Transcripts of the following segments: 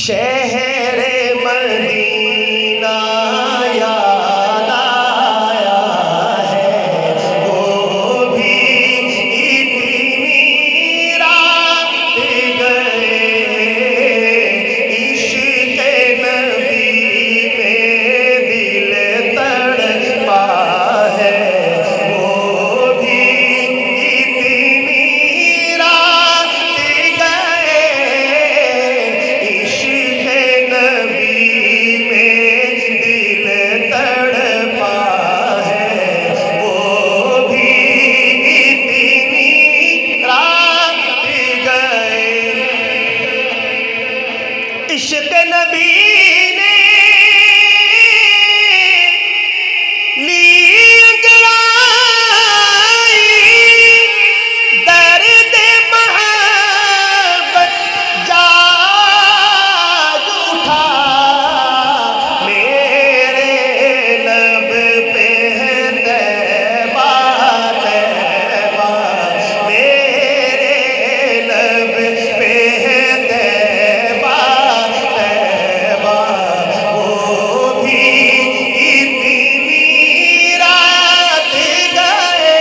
शहरे मदीना याद आया है, वो भी इतनी रात गए इश्क़ नबी में दिल तड़पा है, वो भी इतनी रात गए इश्क़ नबी में दिल तड़पा है, वो भी इतनी रात गए इश्क़ नबी ने ली अंगड़ाई, दर्द मोहब्बत जाग उठा, मेरे लब पे है तैबा तैबा, मेरे लब पे है तैबा तैबा, वो भी इतनी रात गए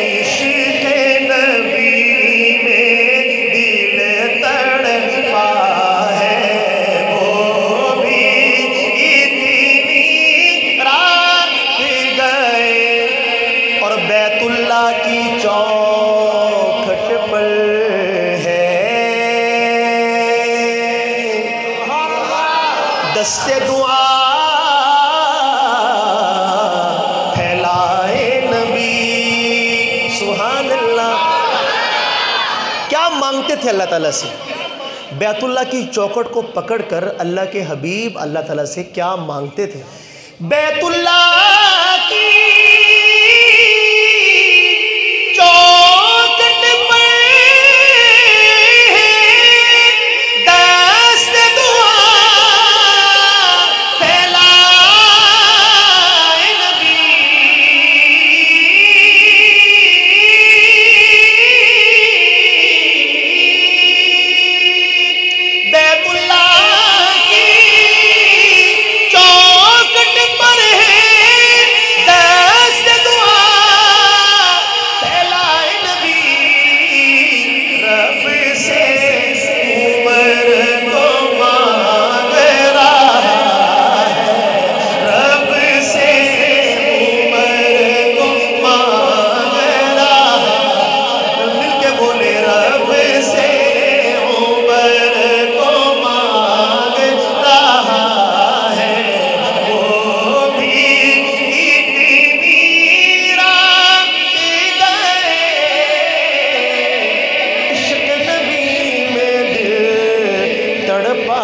इश्क़ नबी में दिल तड़पा है, वो भी इतनी रात गए। और बैतुल्लाह की चौखट पर है दस्ते दुआ फैलाए नबी, सुभान अल्लाह। क्या मांगते थे अल्लाह ताला से? बैतुल्लाह की चौखट को पकड़कर अल्लाह के हबीब अल्लाह ताला से क्या मांगते थे? बैतुल्लाह की चौखट पर दस्त दुआ फैलाए नबी, बैतुल्लाह की चौखट पर है दस्त दुआ फैलाए नबी, रब से उम्र को मांग रहा है, रब से उम्र को मांग रहा है, मिलके बोले रब से उम्र को मांग रहा है, वो भी इतनी रात गए इश्क़ नबी में दिल तड़पा